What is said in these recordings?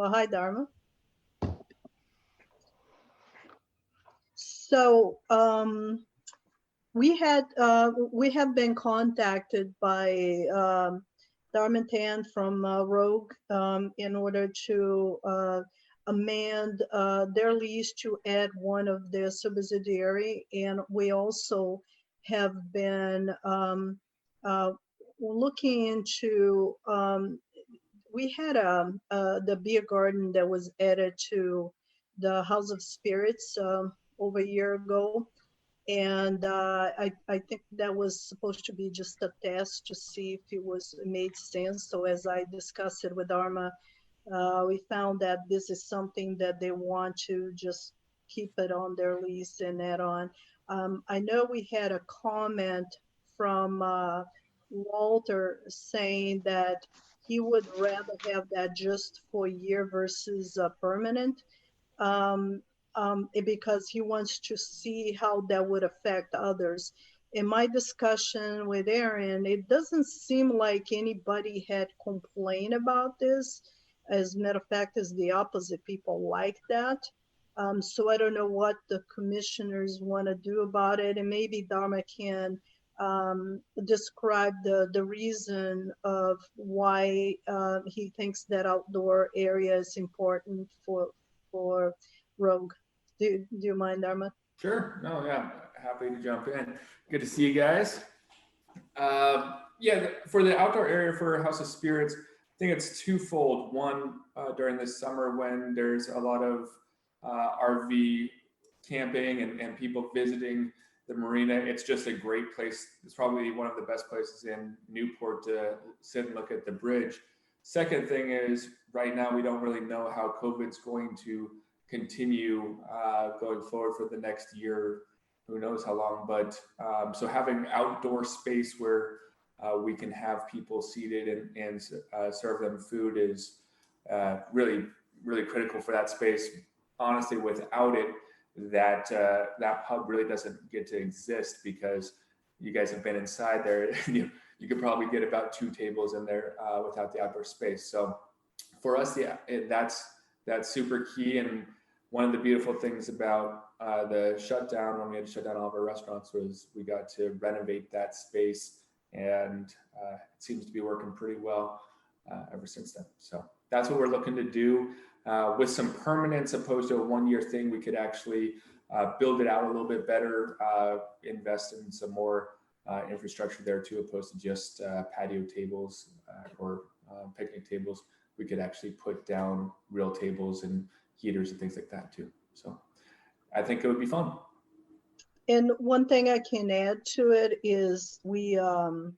Well, hi, Dharma. So we have been contacted by Darmatan from Rogue in order to amend their lease to add one of their subsidiary, and we also have been looking into. We had the beer garden that was added to the House of Spirits over a year ago, and I think that was supposed to be just a test to see if it made sense. So as I discussed it with Arma, we found that this is something that they want to just keep it on their lease and add on. I know we had a comment from Walter saying that he would rather have that just for a year versus permanent. Because he wants to see how that would affect others. In my discussion with Aaron, it doesn't seem like anybody had complained about this. As a matter of fact, it's the opposite. People like that. So I don't know what the commissioners want to do about it. And maybe Dharma can describe the reason of why he thinks that outdoor area is important for Rogue. Do you mind, Dharma? Sure. No, yeah, happy to jump in. Good to see you guys. Yeah, for the outdoor area for House of Spirits, I think it's twofold. One, during the summer when there's a lot of RV camping and people visiting the marina, it's just a great place. It's probably one of the best places in Newport to sit and look at the bridge. Second thing is, right now we don't really know how COVID's going to continue going forward for the next year, who knows how long, but so having outdoor space where we can have people seated and serve them food is really, really critical for that space. Honestly, without it, that pub really doesn't get to exist, because you guys have been inside there. You could probably get about 2 tables in there without the outdoor space. So for us, yeah, that's super key. And one of the beautiful things about the shutdown, when we had to shut down all of our restaurants, was we got to renovate that space, and it seems to be working pretty well ever since then. So that's what we're looking to do. With some permanence, opposed to a 1-year thing, we could actually build it out a little bit better, invest in some more infrastructure there too, opposed to just patio tables or picnic tables. We could actually put down real tables and heaters and things like that too. So I think it would be fun. And one thing I can add to it is and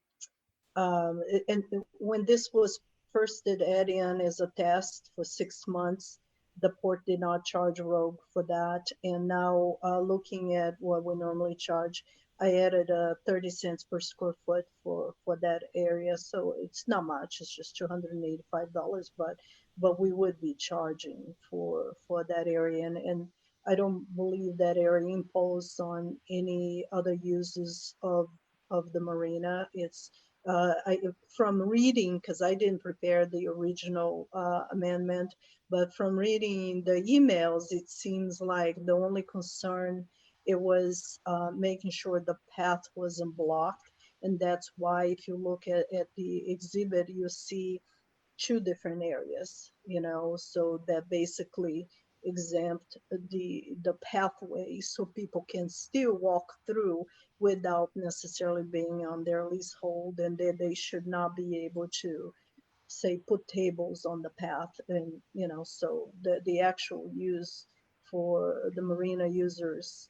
when this was first did add in as a test for 6 months, the port did not charge Rogue for that. And now looking at what we normally charge, I added 30 cents per square foot for that area. So it's not much, it's just $285, but we would be charging for that area. And I don't believe that area imposed on any other uses of the marina. It's from reading, because I didn't prepare the original amendment, but from reading the emails, it seems like the only concern it was making sure the path wasn't blocked. And that's why if you look at the exhibit, you see 2 different areas, so that basically exempt the pathway so people can still walk through without necessarily being on their leasehold, and they should not be able to say put tables on the path. And so the actual use for the marina users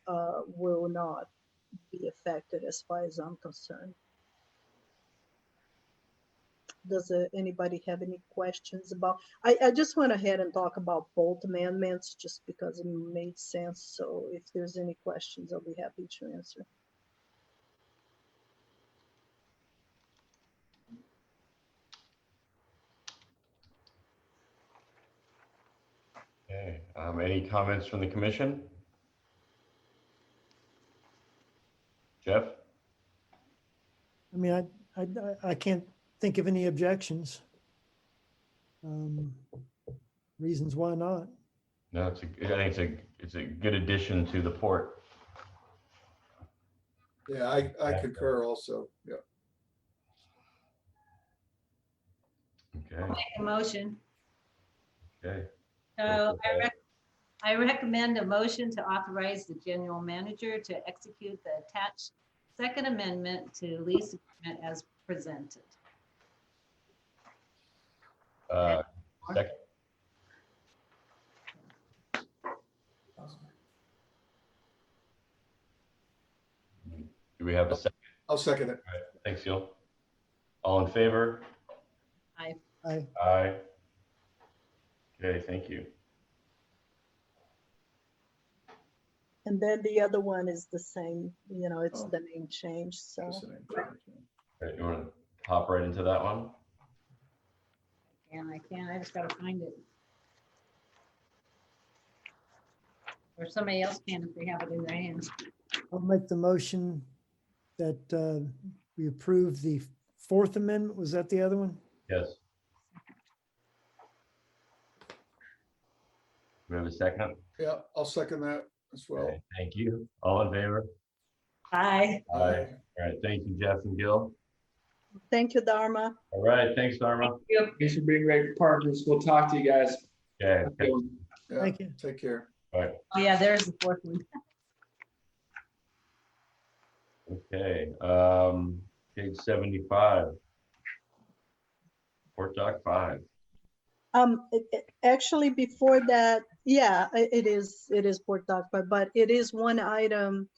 will not be affected as far as I'm concerned. Does anybody have any questions about? I just went ahead and talk about both amendments just because it made sense. So if there's any questions, I'll be happy to answer. Okay, any comments from the commission? Jeff? I mean, I can't think of any objections. reasons why not. No, I think it's a good addition to the port. Yeah, I concur also. Yeah. Okay, Make a motion. okay. So I recommend a motion to authorize the general manager to execute the attached second amendment to lease agreement as presented. Second, do we have a second? I'll second it. Thanks, Gil. All in favor? I Aye. Okay, thank you. And then the other one is the same, you know, it's Oh. the name change, so. Just an encouragement. All right, you want to hop right into that one? can't, I just gotta find it. Or somebody else can if they have it in their hands. I'll make the motion that we approve the Fourth Amendment. Was that the other one? Yes. We have a second? Yeah, I'll second that as well. Okay, thank you. All in favor? Aye. Aye. All right, thank you, Jeff and Gil. Thank you, Dharma. All right, thanks, Dharma. Thanks for being great partners. We'll talk to you guys. Okay, Yeah, Thank you. take care. all right, Oh, yeah, there's the fourth one. okay. Page 75. Port Dock 5. Actually, before that, yeah, it is Port Dock, but it is one item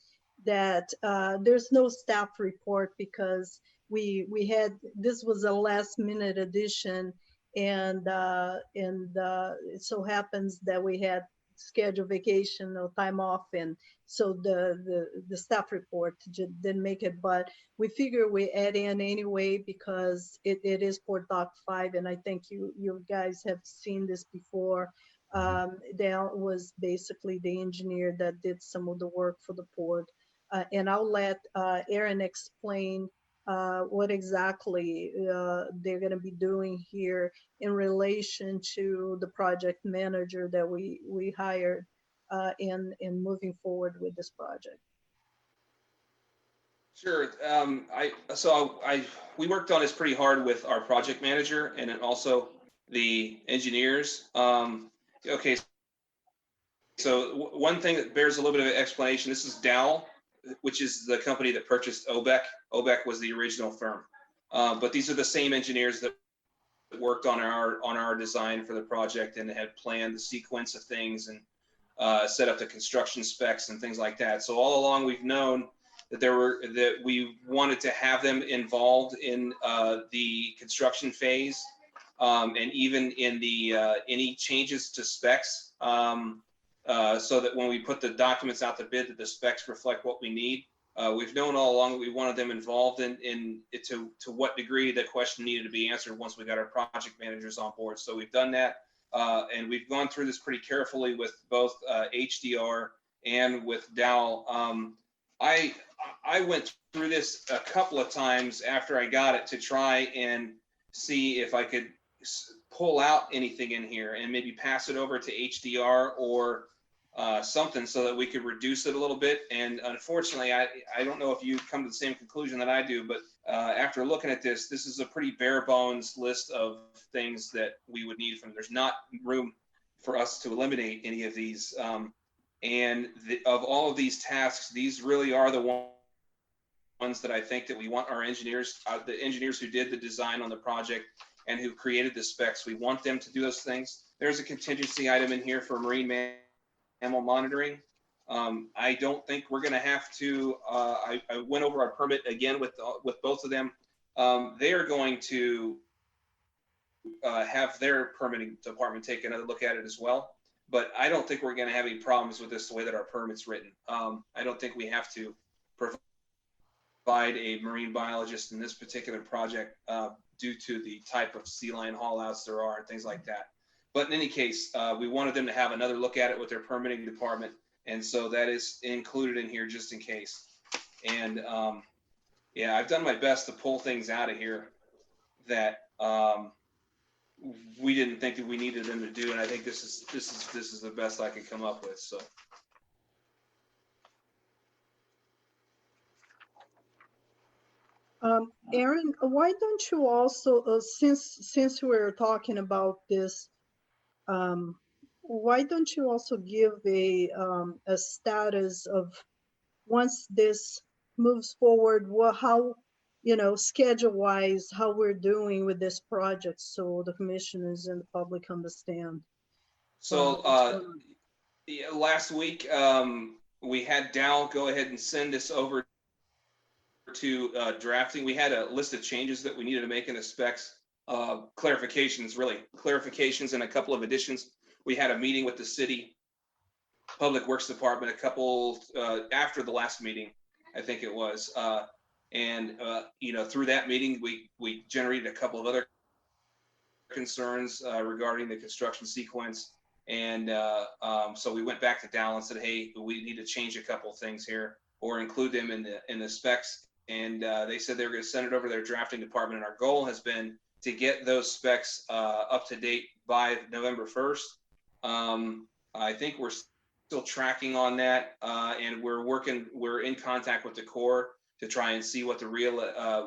that there's no staff report because we had, this was a last minute addition, and it so happens that we had scheduled vacation or time off, and so the staff report didn't make it, but we figure we add in anyway because it is Port Dock 5, and I think you guys have seen this before. Dale was basically the engineer that did some of the work for the port, and I'll let Aaron explain what exactly they're going to be doing here in relation to the project manager that we hired in moving forward with this project. Sure. We worked on this pretty hard with our project manager and then also the engineers. Okay. So one thing that bears a little bit of explanation, this is Dow, which is the company that purchased OBEC. OBEC was the original firm. But these are the same engineers that worked on our design for the project and had planned the sequence of things and set up the construction specs and things like that. So all along we've known that we wanted to have them involved in the construction phase and even in the any changes to specs so that when we put the documents out to bid that the specs reflect what we need. We've known all along that we wanted them involved in to what degree the question needed to be answered once we got our project managers on board. So we've done that, and we've gone through this pretty carefully with both HDR and with Dow. I went through this a couple of times after I got it to try and see if I could pull out anything in here and maybe pass it over to HDR or something so that we could reduce it a little bit. And unfortunately, I don't know if you come to the same conclusion that I do, but after looking at this is a pretty bare bones list of things that we would need from. There's not room for us to eliminate any of these. And of all of these tasks, these really are the ones that I think that we want our engineers, the engineers who did the design on the project and who created the specs, we want them to do those things. There's a contingency item in here for marine mammal monitoring. I don't think we're going to have to. I went over our permit again with both of them. They are going to have their permitting department take another look at it as well. But I don't think we're going to have any problems with this the way that our permit's written. I don't think we have to provide a marine biologist in this particular project due to the type of sea lion haul outs there are and things like that. But in any case, we wanted them to have another look at it with their permitting department. And so that is included in here just in case. And yeah, I've done my best to pull things out of here that we didn't think that we needed them to do, and I think this is the best I could come up with. So Aaron, why don't you also, since we're talking about this, why don't you also give a status of once this moves forward, how, schedule-wise, how we're doing with this project so the commissioners and the public understand. so what's going on. yeah, last week we had Dow go ahead and send us over to drafting. We had a list of changes that we needed to make in the specs, clarifications and a couple of additions. We had a meeting with the city Public Works Department a couple after the last meeting, I think it was, and through that meeting we generated a couple of other concerns regarding the construction sequence, and so we went back to Dow and said, hey, we need to change a couple of things here or include them in the specs, and they said they were going to send it over to their drafting department, and our goal has been to get those specs up to date by November 1st. I think we're still tracking on that, and we're in contact with the Corps to try and see what the real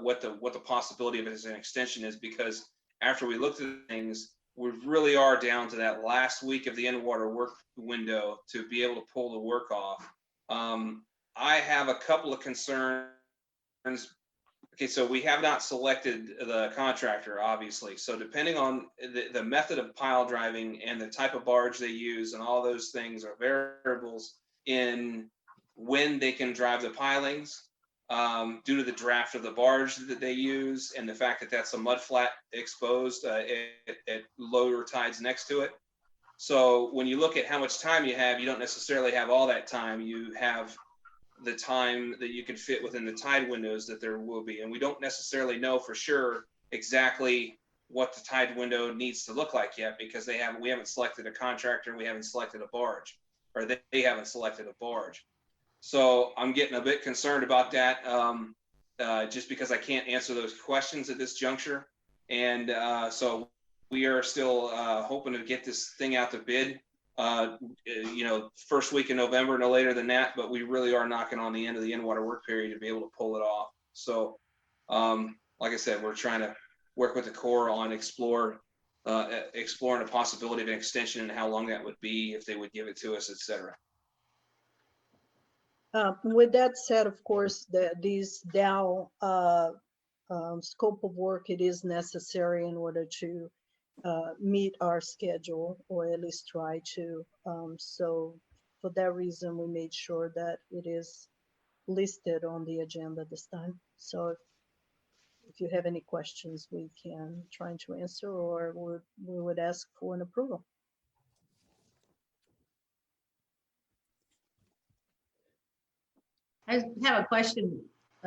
what the possibility of it as an extension is, because after we looked at things, we really are down to that last week of the in-water work window to be able to pull the work off. I have a couple of concerns. Okay, so we have not selected the contractor, obviously. So depending on the method of pile driving and the type of barge they use and all those things are variables in when they can drive the pilings, due to the draft of the barge that they use and the fact that that's a mud flat exposed at lower tides next to it. So when you look at how much time you have, you don't necessarily have all that time. You have the time that you can fit within the tide windows that there will be. And we don't necessarily know for sure exactly what the tide window needs to look like yet, because we haven't selected a contractor and we haven't selected a barge, or they haven't selected a barge. So I'm getting a bit concerned about that, just because I can't answer those questions at this juncture. And so we are still hoping to get this thing out to bid, first week in November, no later than that, but we really are knocking on the end of the in-water work period to be able to pull it off. So, like I said, we're trying to work with the Corps on exploring the possibility of an extension and how long that would be, if they would give it to us, et cetera. With that said, of course, these Dow scope of work, it is necessary in order to meet our schedule, or at least try to. So for that reason, we made sure that it is listed on the agenda this time. So if you have any questions, we can try to answer, or we would ask for an approval. I have a question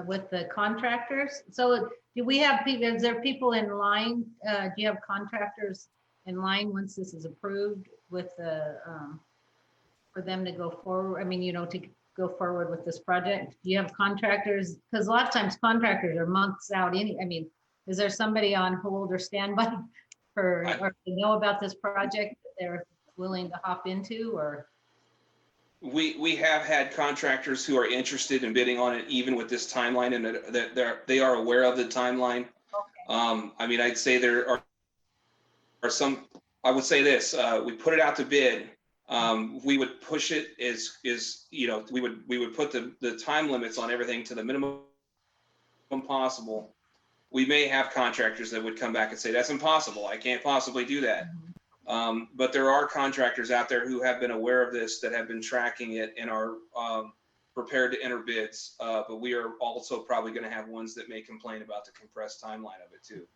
with the contractors. So do we have people, is there people in line? Do you have contractors in line once this is approved with the, for them to go forward? I mean, to go forward with this project? Do you have contractors? Because a lot of times contractors are months out. Is there somebody on hold or standby or they know about this project that they're willing to hop into, or? We have had contractors who are interested in bidding on it, even with this timeline, and that they are aware of the timeline. Okay. I'd say there are some. I would say this: we put it out to bid. We would push it we would put the time limits on everything to the minimum possible. We may have contractors that would come back and say that's impossible. I can't possibly do that. But there are contractors out there who have been aware of this, that have been tracking it and are prepared to enter bids. But we are also probably going to have ones that may complain about the compressed timeline of it too.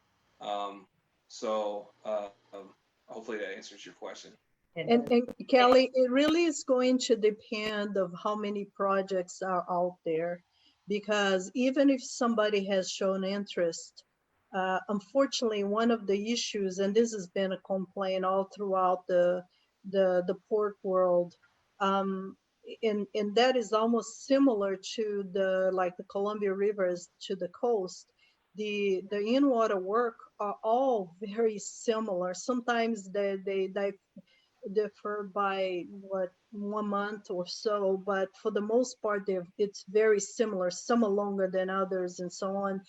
Hopefully that answers your question. And Kelly, it really is going to depend of how many projects are out there, because even if somebody has shown interest, unfortunately, one of the issues, and this has been a complaint all throughout the port world, and that is almost similar to the Columbia River to the coast, the in-water work are all very similar. Sometimes they differ by 1 month or so, but for the most part, it's very similar. Some are longer than others and so on,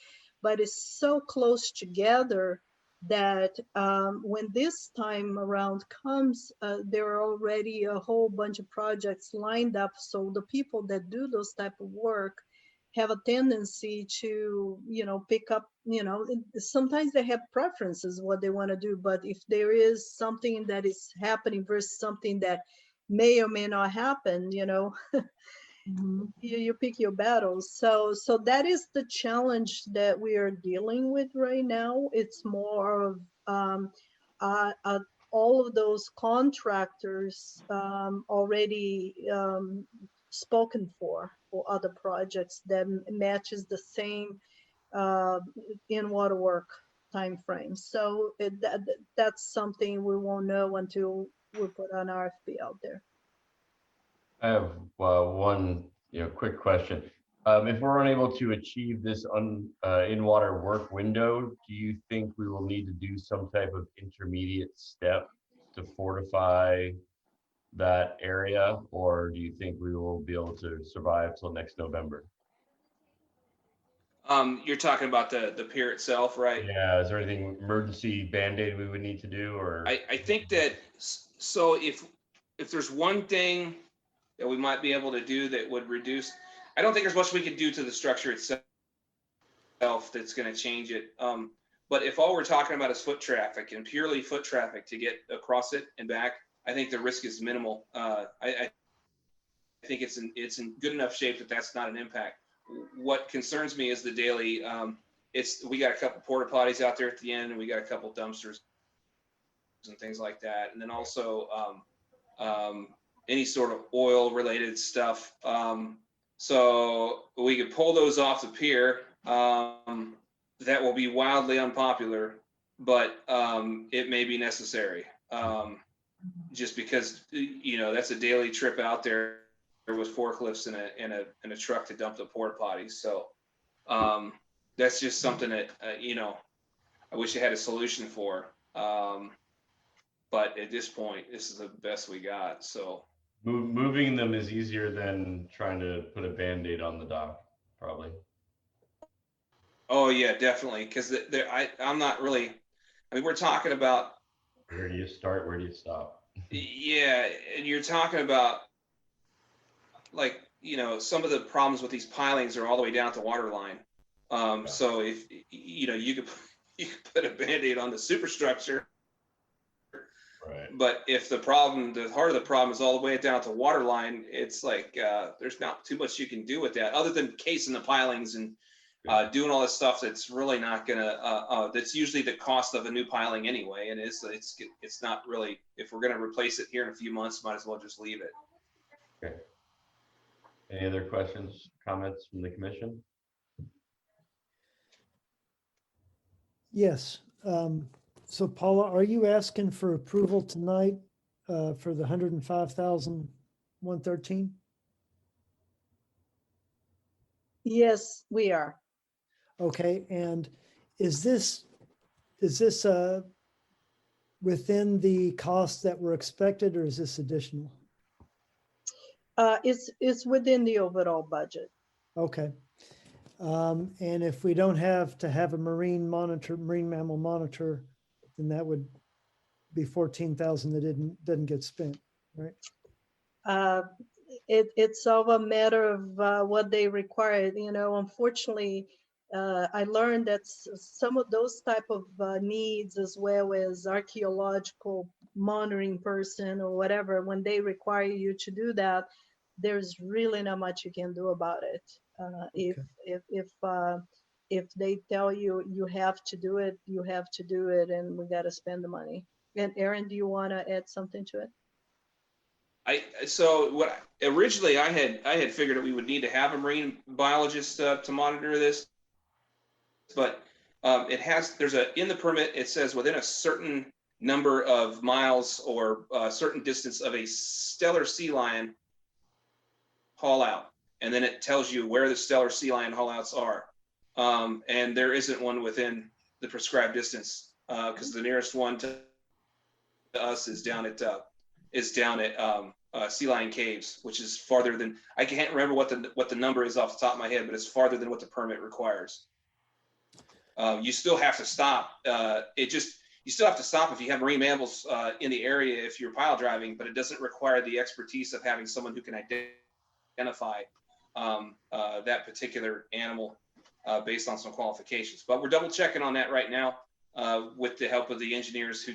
but it's so close together that when this time around comes, there are already a whole bunch of projects lined up. So the people that do those type of work have a tendency to, pick up, sometimes they have preferences what they want to do, but if there is something that is happening versus something that may or may not happen, Mhm. you pick your battles. So that is the challenge that we are dealing with right now. It's more of all of those contractors already spoken for other projects that matches the same in water work time frame. So that's something we won't know until we put an RFP out there. I have one, quick question. If we're unable to achieve this in-water work window, do you think we will need to do some type of intermediate step to fortify that area? Or do you think we will be able to survive till next November? You're talking about the pier itself, right? Yeah, is there anything emergency Band-Aid we would need to do, or? I think that, so if there's one thing that we might be able to do that would reduce, I don't think there's much we could do to the structure itself that's going to change it. But if all we're talking about is foot traffic and purely foot traffic to get across it and back, I think the risk is minimal. I think it's in good enough shape that that's not an impact. What concerns me is the daily. We got a couple porta potties out there at the end, and we got a couple dumpsters and things like that, and then also any sort of oil related stuff. So we could pull those off the pier. That will be wildly unpopular, but it may be necessary. Just because that's a daily trip out there with forklifts and a truck to dump the porta potties. So that's just something that I wish I had a solution for. But at this point, this is the best we got. So Moving them is easier than trying to put a Band-Aid on the dock, probably. oh yeah, definitely, because I'm not really. I mean, we're talking about. Where do you start? Where do you stop? Yeah, and you're talking about like some of the problems with these pilings are all the way down at the water line. So if you could put a Band-Aid on the superstructure, Right. but if the heart of the problem is all the way down at the water line, it's like there's not too much you can do with that other than casing the pilings and doing all this stuff that's really not gonna. That's usually the cost of a new piling anyway, and it's not really. If we're gonna replace it here in a few months, might as well just leave it. Okay. Any other questions, comments from the commission? Yes. So Paula, are you asking for approval tonight for the 105,113? Yes, we are. Okay, and is this within the costs that were expected, or is this additional? It's within the overall budget. Okay. And if we don't have to have a marine mammal monitor, then that would be 14,000 that didn't get spent, right? It's all a matter of what they require. Unfortunately, I learned that some of those type of needs, as well as archaeological monitoring person or whatever, when they require you to do that, there's really not much you can do about it. If they tell you you have to do it, you have to do it, and we got to spend the money. And Aaron, do you want to add something to it? Originally I had figured that we would need to have a marine biologist to monitor this, but there's in the permit it says within a certain number of miles or a certain distance of a stellar sea lion haul out, and then it tells you where the stellar sea lion haul outs are. And there isn't one within the prescribed distance, because the nearest one to us is down at Sea Lion Caves, which is farther than, I can't remember what the number is off the top of my head, but it's farther than what the permit requires. You still have to stop. You still have to stop if you have marine mammals in the area if you're pile driving, but it doesn't require the expertise of having someone who can identify that particular animal based on some qualifications. But we're double checking on that right now with the help of the engineers who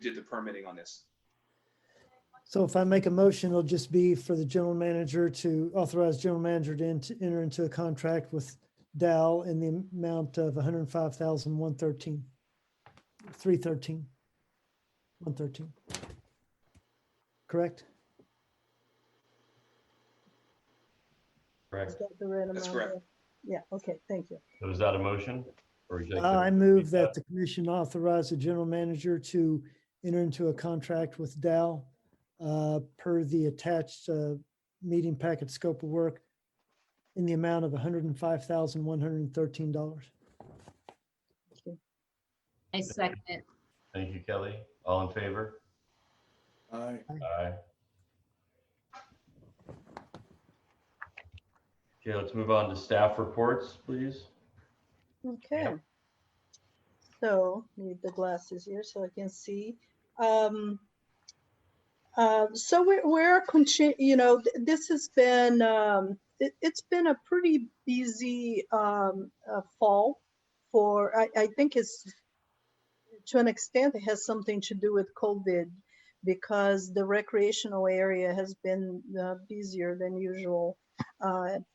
did the permitting on this. So if I make a motion, it'll just be for the general manager to authorize general manager to enter into a contract with Dow in the amount of 105,113, 313, 113. Correct? Correct. Is that the right That's amount? correct. Yeah, okay, thank you. So is that a motion? Or would you like to I repeat move that the commission authorize the general manager to enter into a contract with Dow per the attached meeting packet scope of work in the amount of $105,113. I second it. Thank you, Kelly. All in favor? Aye. Aye. Okay, let's move on to staff reports, please. Okay. So need the glasses here so I can see. So we're this has been it's been a pretty busy fall for I think it's to an extent it has something to do with COVID because the recreational area has been busier than usual.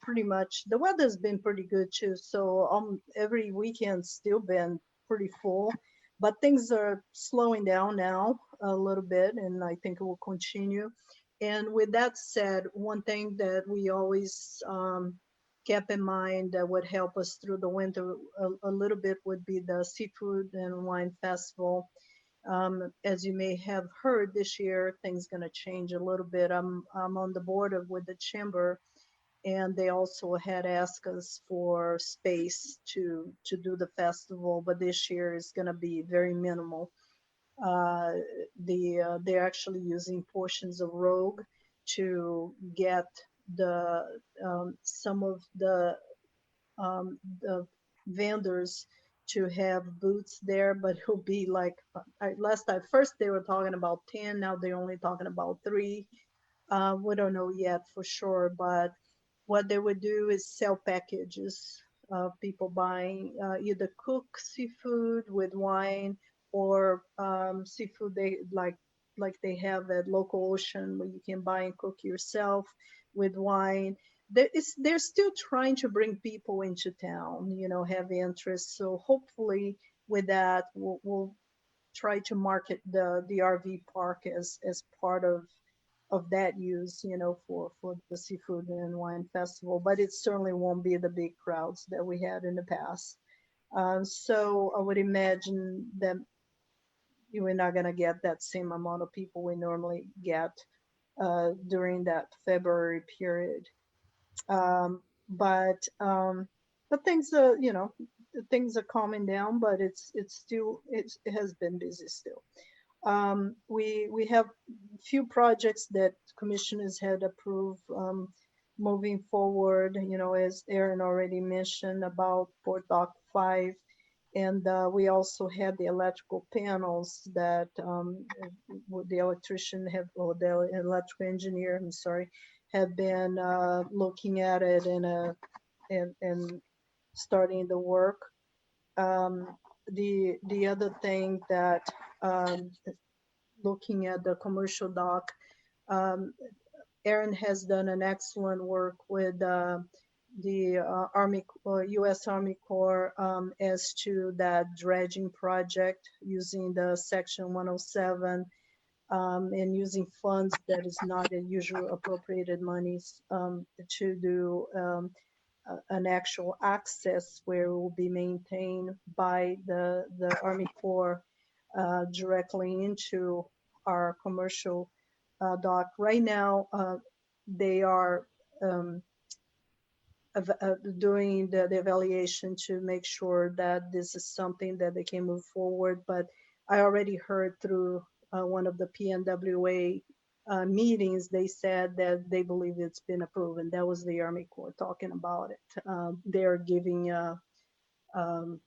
Pretty much the weather's been pretty good too, so every weekend's still been pretty full, but things are slowing down now a little bit, and I think it will continue. And with that said, one thing that we always kept in mind that would help us through the winter a little bit would be the Seafood and Wine Festival. As you may have heard, this year things going to change a little bit. I'm on the board with the chamber, and they also had asked us for space to do the festival, but this year is going to be very minimal. They're actually using portions of Rogue to get some of the vendors to have booths there, but it'll be like first they were talking about 10, now they're only talking about 3. We don't know yet for sure, but what they would do is sell packages of people buying either cook seafood with wine or seafood they like they have at Local Ocean where you can buy and cook yourself with wine. They're still trying to bring people into town, have interest. So hopefully with that, we'll try to market the RV park as part of that use, for the Seafood and Wine Festival, but it certainly won't be the big crowds that we had in the past. So I would imagine that we're not going to get that same amount of people we normally get during that February period. But things are, things are calming down, but it has been busy still. We have a few projects that commissioners had approved moving forward, as Aaron already mentioned about Port Dock 5. And we also had the electrical panels that the electrician or the electrical engineer, I'm sorry, have been looking at it and starting the work. The other thing that looking at the commercial dock, Aaron has done an excellent work with the Army, U.S. Army Corps as to that dredging project using the Section 107 and using funds that is not a usual appropriated monies to do an actual access where it will be maintained by the Army Corps directly into our commercial dock. Right now, they are doing the evaluation to make sure that this is something that they can move forward. But I already heard through one of the PNWA meetings, they said that they believe it's been approved, and that was the Army Corps talking about it. They're giving um,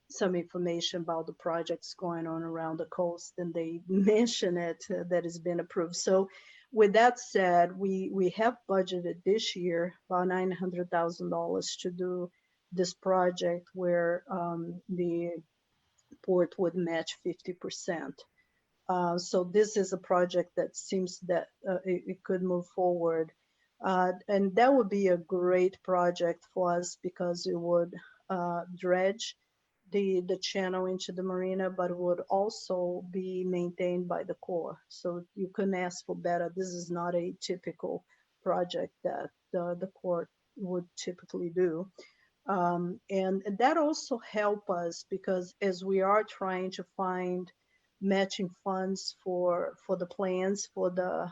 some information about the projects going on around the coast, and they mention it that it's been approved. So with that said, we have budgeted this year about $900,000 to do this project where the port would match 50%. So this is a project that seems that it could move forward. And that would be a great project for us because it would dredge the channel into the marina, but it would also be maintained by the Corps. So you couldn't ask for better. This is not a typical project that the Corps would typically do. And that also help us because as we are trying to find matching funds for the plans for the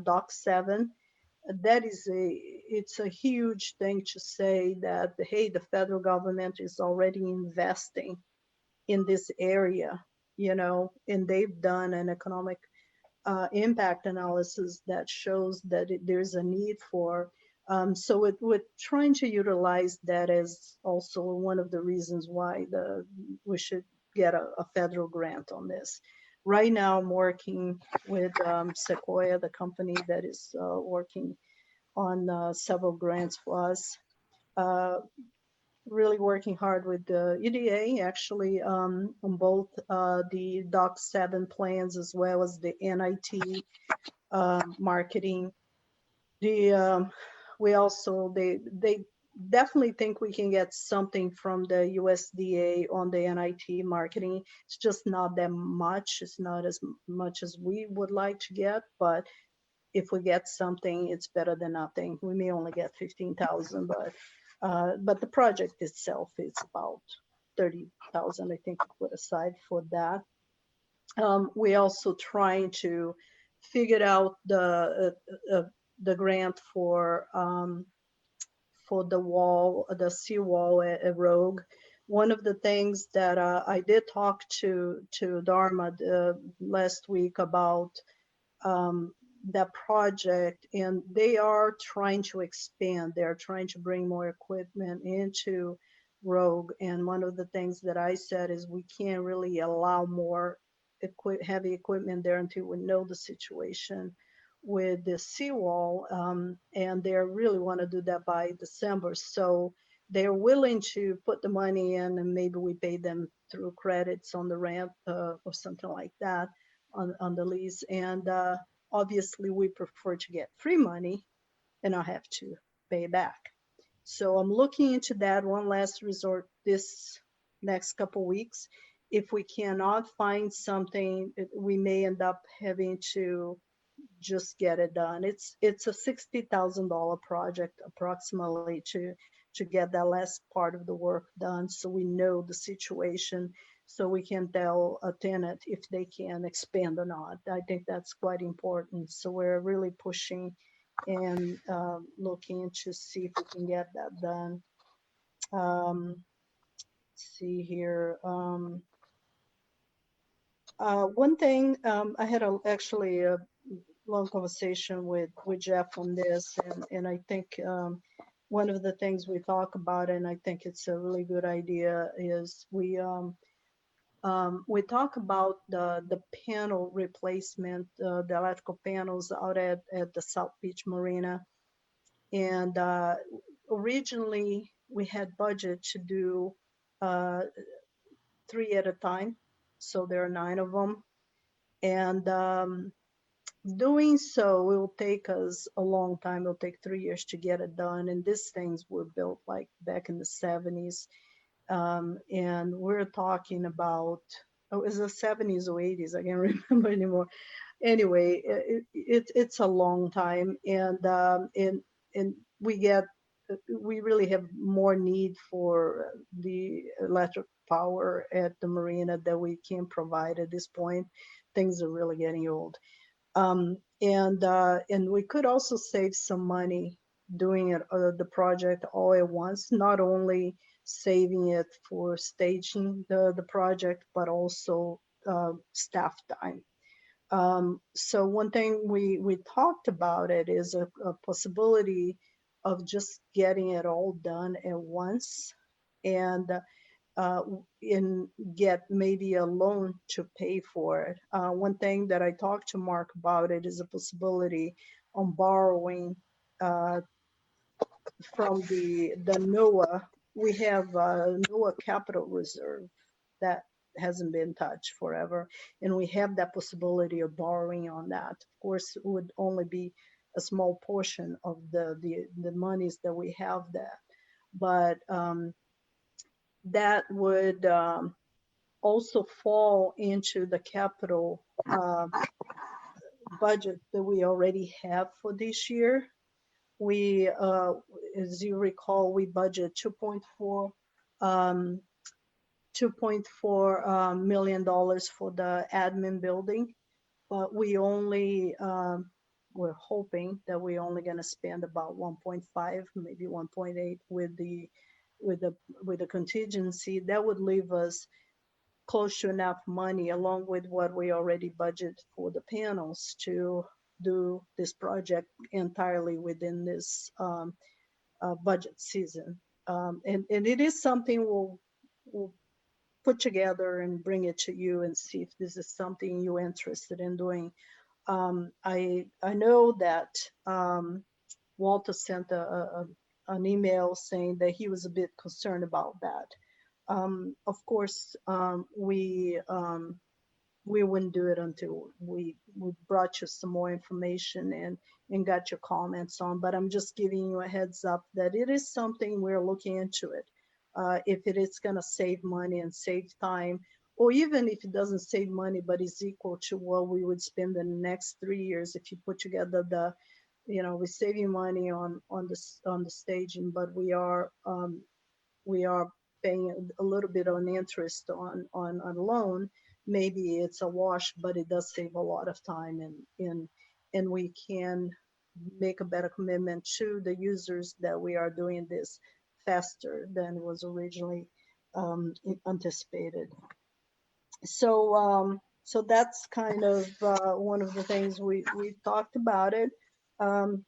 Dock 7, it's a huge thing to say that, hey, the federal government is already investing in this area, and they've done an economic impact analysis that shows that there's a need for. So we're trying to utilize that as also one of the reasons why we should get a federal grant on this. Right now, I'm working with Sequoia, the company that is working on several grants for us. Really working hard with the EDA, actually, on both the Dock 7 plans as well as the NIT marketing. We also, they definitely think we can get something from the USDA on the NIT marketing. It's just not that much. It's not as much as we would like to get, but if we get something, it's better than nothing. We may only get 15,000, but the project itself is about 30,000, I think, put aside for that. We also trying to figure out the grant for the wall, the seawall at Rogue. One of the things that I did talk to Dharma last week about that project, and they are trying to expand. They're trying to bring more equipment into Rogue. And one of the things that I said is we can't really allow more heavy equipment there until we know the situation with the seawall. And they really want to do that by December. So they're willing to put the money in, and maybe we pay them through credits on the rent or something like that on the lease. And obviously, we prefer to get free money and not have to pay back. So I'm looking into that one last resort this next couple weeks. If we cannot find something, we may end up having to just get it done. It's a $60,000 project approximately to get that last part of the work done, so we know the situation, so we can tell a tenant if they can expand or not. I think that's quite important. So we're really pushing and looking to see if we can get that done. Let's see here. One thing, I had actually a long conversation with Jeff on this, and I think one of the things we talk about, and I think it's a really good idea, is we talk about the panel replacement, the electrical panels out at the South Beach Marina. And originally we had budget to do 3 at a time. So there are 9 of them. And doing so will take us a long time. It'll take 3 years to get it done. And these things were built like back in the 70s. And we're talking about, is it the 70s or 80s? I can't remember anymore. Anyway, it's a long time. And we really have more need for the electric power at the marina that we can provide at this point. Things are really getting old. And we could also save some money doing it, the project all at once, not only saving it for staging the project, but also staff time. So one thing we talked about it is a possibility of just getting it all done at once and get maybe a loan to pay for it. One thing that I talked to Mark about it is a possibility on borrowing from the NOAA. We have NOAA capital reserve that hasn't been touched forever, and we have that possibility of borrowing on that. Of course, it would only be a small portion of the monies that we have there, but that would also fall into the capital budget that we already have for this year. We, as you recall, we budget $2.4 million for the admin building, but we only, we're hoping that we're only going to spend about 1.5, maybe 1.8 with the contingency. That would leave us close to enough money, along with what we already budget for the panels, to do this project entirely within this budget season. And it is something we'll put together and bring it to you and see if this is something you're interested in doing. I know that Walter sent an email saying that he was a bit concerned about that. Of course, we wouldn't do it until we brought you some more information and got your comments on, but I'm just giving you a heads up that it is something we're looking into it. If it is gonna save money and save time, or even if it doesn't save money, but is equal to what we would spend in the next 3 years, if you put together we're saving money on the staging, but we are paying a little bit on interest on loan. Maybe it's a wash, but it does save a lot of time, and we can make a better commitment to the users that we are doing this faster than was originally anticipated. So that's kind of one of the things we talked about it. I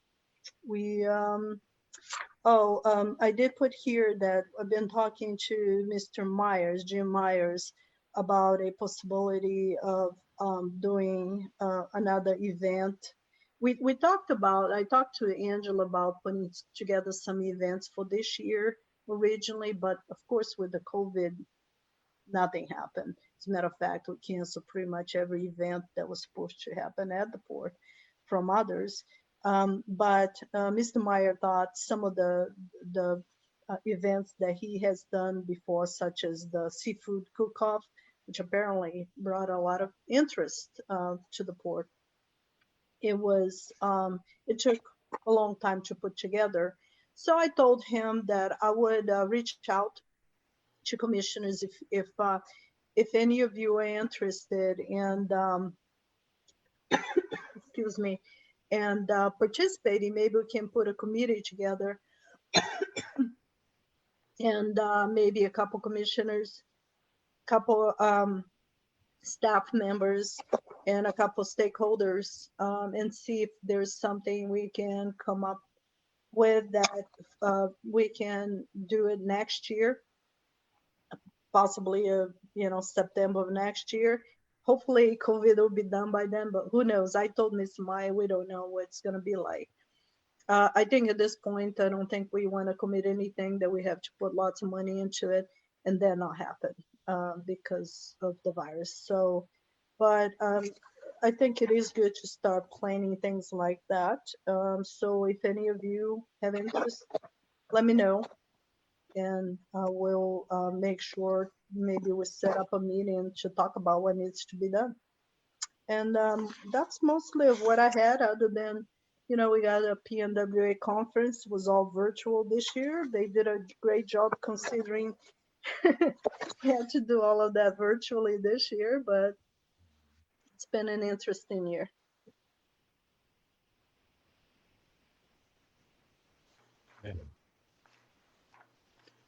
did put here that I've been talking to Mr. Myers, Jim Myers, about a possibility of doing another event. I talked to Angela about putting together some events for this year originally, but of course with the COVID, nothing happened. As a matter of fact, we canceled pretty much every event that was supposed to happen at the port from others. But Mr. Meyer thought some of the events that he has done before, such as the seafood cook-off, which apparently brought a lot of interest to the port. It took a long time to put together. So I told him that I would reach out to commissioners if any of you are interested in excuse me, and participating. Maybe we can put a committee together and maybe a couple commissioners, couple staff members, and a couple stakeholders, and see if there's something we can come up with that we can do it next year, possibly September of next year. Hopefully COVID will be done by then, but who knows? I told Ms. Maya, we don't know what it's going to be like. I think at this point, I don't think we want to commit anything that we have to put lots of money into it and then not happen because of the virus. So, but I think it is good to start planning things like that. So if any of you have interest, let me know, and we'll make sure maybe we set up a meeting to talk about what needs to be done. And that's mostly of what I had, other than, we got a PNWA conference. It was all virtual this year. They did a great job considering we had to do all of that virtually this year, but it's been an interesting year.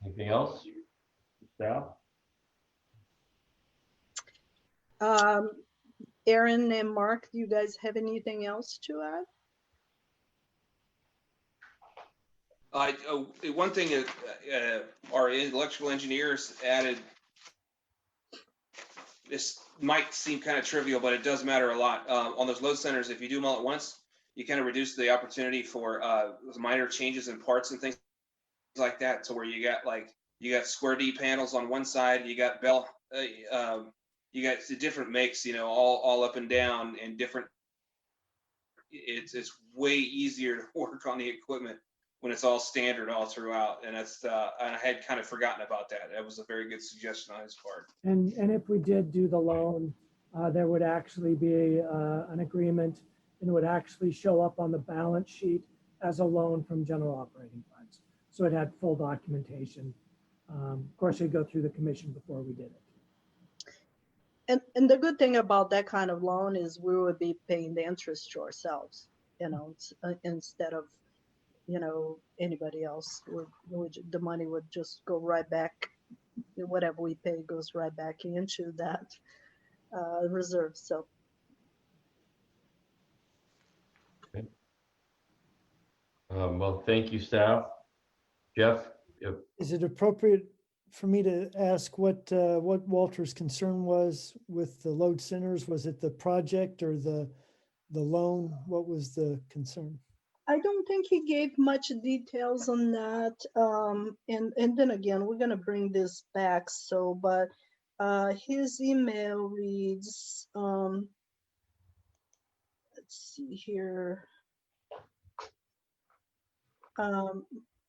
Anything else? Sal? Aaron and Mark, do you guys have anything else to add? One thing is, our electrical engineers added, this might seem kind of trivial, but it does matter a lot. On those load centers, if you do them all at once, you kind of reduce the opportunity for minor changes in parts and things like that. To where you got square D panels on one side, you got Bell, you got the different makes, all up and down and different. It's way easier to work on the equipment when it's all standard all throughout. And that's, I had kind of forgotten about that. That was a very good suggestion on his part. And if we did do the loan, there would actually be an agreement and it would actually show up on the balance sheet as a loan from general operating funds. So it had full documentation. Of course, it'd go through the commission before we did it. And the good thing about that kind of loan is we would be paying the interest to ourselves, instead of, anybody else. The money would just go right back. Whatever we pay goes right back into that reserve. So. Well, thank you, Sal. Jeff? Yep. Is it appropriate for me to ask what Walter's concern was with the load centers? Was it the project or the loan? What was the concern? I don't think he gave much details on that. And then again, we're gonna bring this back. But his email reads, let's see here.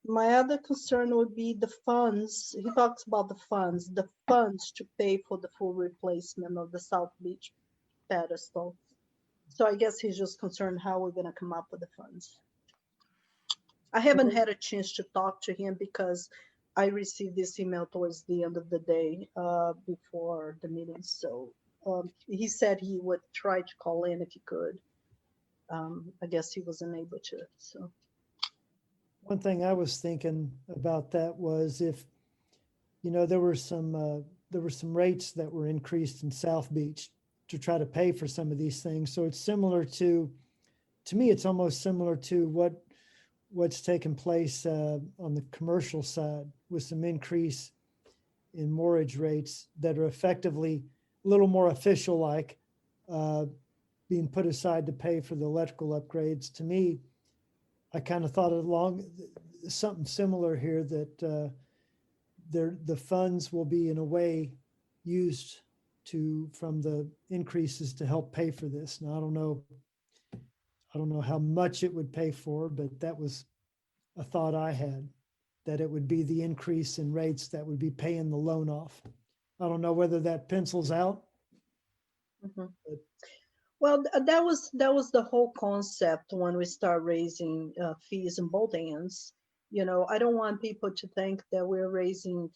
My other concern would be the funds. He talks about the funds to pay for the full replacement of the South Beach pedestal. So I guess he's just concerned how we're gonna come up with the funds. I haven't had a chance to talk to him because I received this email towards the end of the day before the meeting. So he said he would try to call in if he could. I guess he wasn't able to, so. One thing I was thinking about that was if, there were some rates that were increased in South Beach to try to pay for some of these things. So it's similar to me, it's almost similar to what's taken place on the commercial side with some increase in mortgage rates that are effectively a little more official, like being put aside to pay for the electrical upgrades. To me, I kind of thought along something similar here that the funds will be in a way used from the increases to help pay for this. Now, I don't know how much it would pay for, but that was a thought I had, that it would be the increase in rates that would be paying the loan off. I don't know whether that pencils out. Mhm. Well, that was the whole concept when we start raising fees in both ends. I don't want people to think that we're raising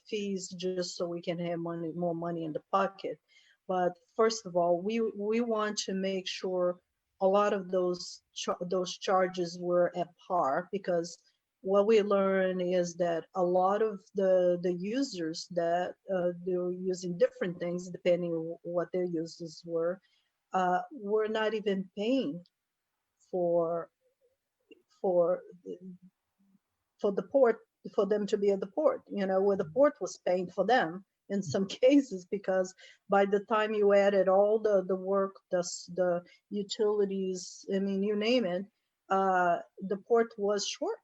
fees just so we can have more money in the pocket. But first of all, we want to make sure a lot of those charges were at par, because what we learn is that a lot of the users that they're using different things depending on what their uses were not even paying for the port, for them to be at the port, where the port was paying for them in some cases, because by the time you added all the work, the utilities, I mean, you name it, the port was short.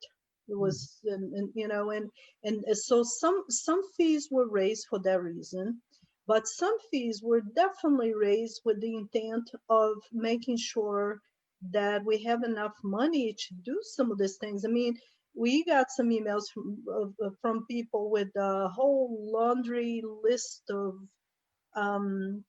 It was, and so some fees were raised for that reason, but some fees were definitely raised with the intent of making sure that we have enough money to do some of these things. I mean, we got some emails from people with a whole laundry list of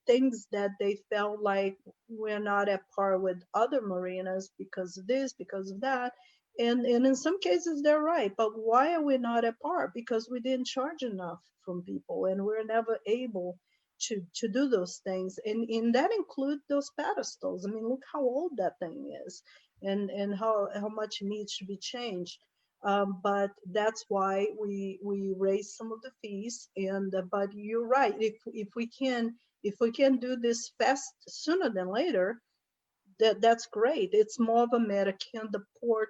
things that they felt like we're not at par with other marinas because of this, because of that. And in some cases, they're right. But why are we not at par? Because we didn't charge enough from people, and we're never able to do those things. And that includes those pedestals. I mean, look how old that thing is, and how much needs to be changed. But that's why we raise some of the fees. And but you're right. If we can do this fast sooner than later, that's great. It's more of a matter, can the port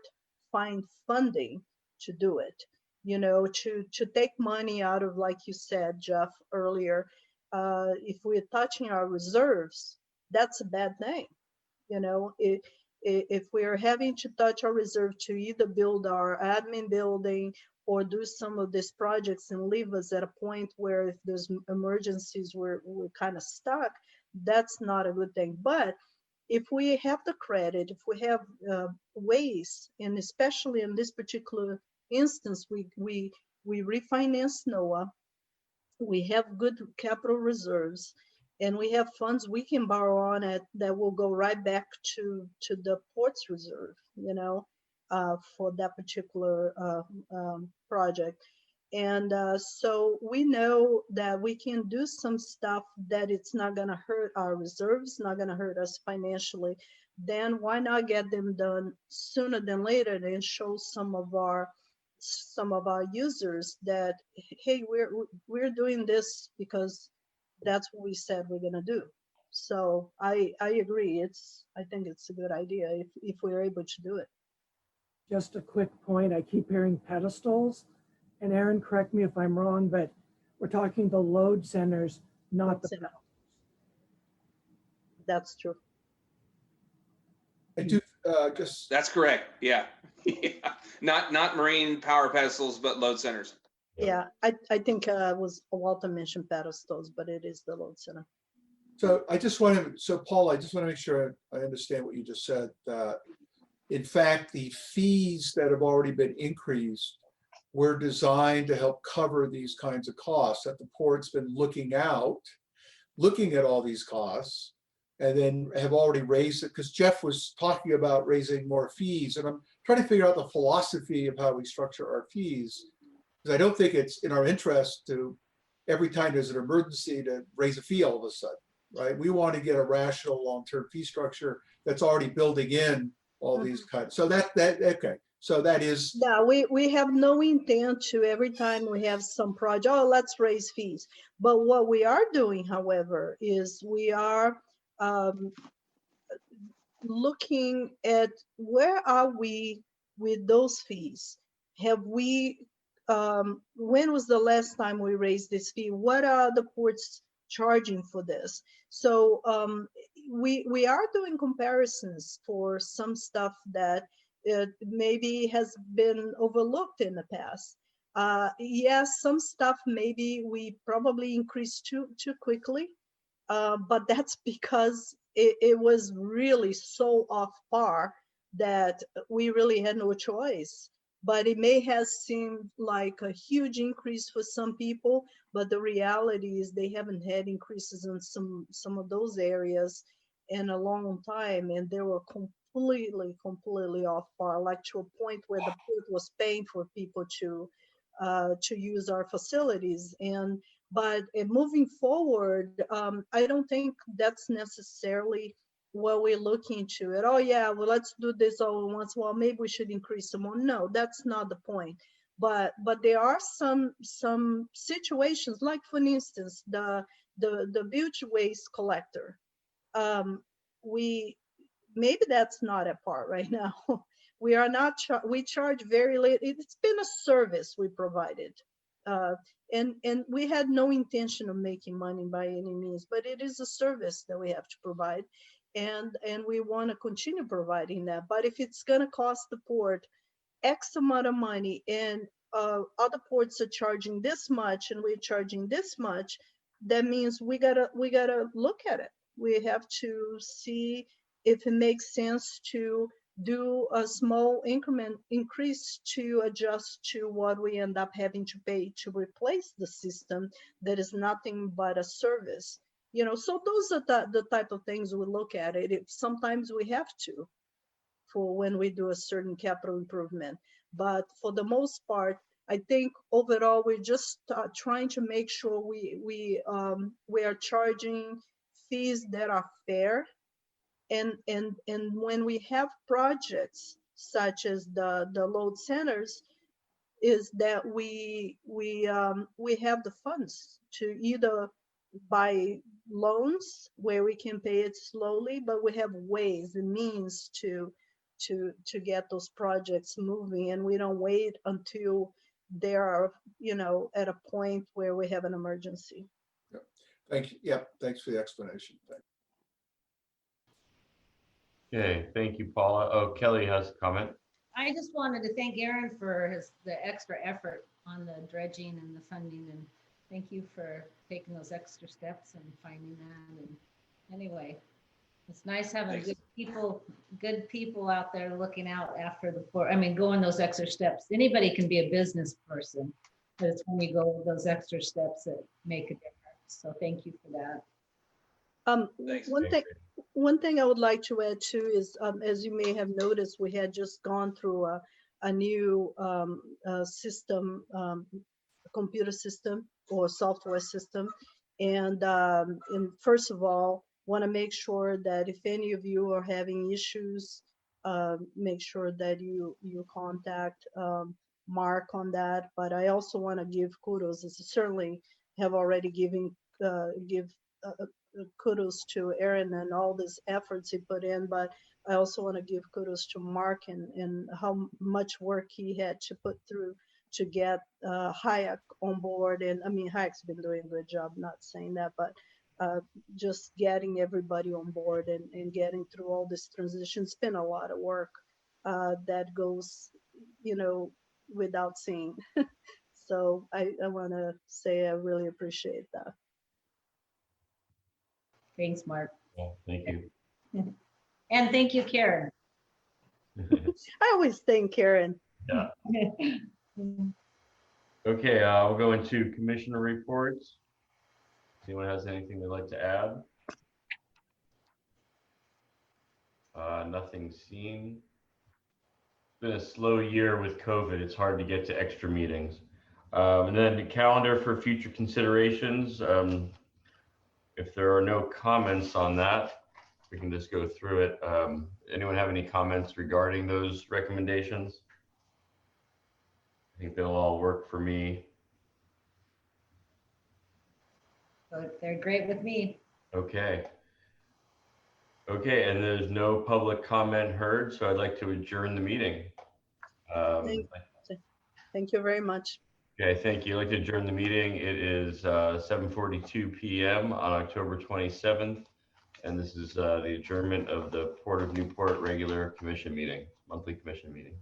find funding to do it? You know, to take money out of, like you said, Jeff, earlier, if we're touching our reserves, that's a bad thing. You know, if we're having to touch our reserve to either build our admin building or do some of these projects and leave us at a point where if there's emergencies, we're kind of stuck, that's not a good thing. But if we have the credit, if we have ways, and especially in this particular instance, we refinance NOAA, we have good capital reserves, and we have funds we can borrow on it that will go right back to the port's reserve, you know, for that particular project. And so we know that we can do some stuff that it's not going to hurt our reserves, not going to hurt us financially. Then why not get them done sooner than later and show some of our users that, hey, we're doing this because that's what we said we're going to do. So I agree. I think it's a good idea if we're able to do it. Just a quick point, I keep hearing pedestals, and Aaron, correct me if I'm wrong, but we're talking the load centers, not the Center. pedestals. That's true. I do just, That's correct. Yeah. Yeah. Not marine power pedestals, but load centers. Yeah, I think was Walter mentioned pedestals, but it is the load center. so I just want to, so Paul, I just want to make sure I understand what you just said, that in fact, the fees that have already been increased were designed to help cover these kinds of costs, that the port's been looking at all these costs, and then have already raised it, because Jeff was talking about raising more fees, and I'm trying to figure out the philosophy of how we structure our fees, because I don't think it's in our interest to, every time there's an emergency, to raise a fee all of a sudden, right? We want to get a rational long-term fee structure that's already building in all these kinds. So that okay. So that is, Yeah, we have no intent to, every time we have some project, oh, let's raise fees. But what we are doing, however, is we are looking at where are we with those fees. Have we, when was the last time we raised this fee? What are the ports charging for this? So we are doing comparisons for some stuff that it maybe has been overlooked in the past. Yes, some stuff maybe we probably increased too quickly, but that's because it was really so off par that we really had no choice. But it may have seemed like a huge increase for some people, but the reality is they haven't had increases in some of those areas in a long time, and they were completely off par, like to a point where the port was paying for people to use our facilities. And but moving forward, I don't think that's necessarily what we're looking to it. Oh yeah, well, let's do this all at once. Well, maybe we should increase some more. No, that's not the point. But there are some situations, like for instance, the beach waste collector. We maybe that's not at par right now. We are not. We charge very late. It's been a service we provided. And we had no intention of making money by any means, but it is a service that we have to provide, and we want to continue providing that. But if it's going to cost the port X amount of money, and other ports are charging this much, and we're charging this much, that means we gotta look at it. We have to see if it makes sense to do a small increment increase to adjust to what we end up having to pay to replace the system that is nothing but a service. You know, so those are the type of things we look at it. If sometimes we have to, for when we do a certain capital improvement. But for the most part, I think overall we're just trying to make sure we are charging fees that are fair. And when we have projects such as the load centers, is that we have the funds to either buy loans where we can pay it slowly, but we have ways and means to get those projects moving, and we don't wait until they are, at a point where we have an emergency. Thank you. Yep, thanks for the explanation. Okay, thank you, Paula. Oh, Kelly has a comment. I just wanted to thank Aaron for the extra effort on the dredging and the funding, and thank you for taking those extra steps and finding that. And anyway, it's nice having Thanks. good people out there looking out after the poor. I mean, going those extra steps. Anybody can be a business person, but it's when you go those extra steps that make a difference. So thank you for that. Thanks. One thing I would like to add too is, as you may have noticed, we had just gone through a new system, computer system or software system. And first of all, want to make sure that if any of you are having issues, make sure that you contact Mark on that. But I also want to give kudos, as I certainly have already given kudos to Aaron and all these efforts he put in, but I also want to give kudos to Mark and how much work he had to put through to get Hayek on board. And I mean, Hayek's been doing a good job, not saying that, but just getting everybody on board and getting through all this transition. It's been a lot of work that goes, without saying. So I want to say I really appreciate that. Thanks, Mark. Yeah, thank you. And thank you, Karen. I always thank Karen. Yeah. Okay, we'll go into commissioner reports. Anyone has anything they'd like to add? Nothing seen. It's been a slow year with COVID. It's hard to get to extra meetings. And then the calendar for future considerations. If there are no comments on that, we can just go through it. Anyone have any comments regarding those recommendations? I think they'll all work for me. So they're great with me. Okay. Okay, and there's no public comment heard, so I'd like to adjourn the meeting. Thank you very much. Okay, thank you. I'd like to adjourn the meeting. It is 7:42 p.m. on October 27th, and this is the adjournment of the Port of Newport regular commission meeting, monthly commission meeting.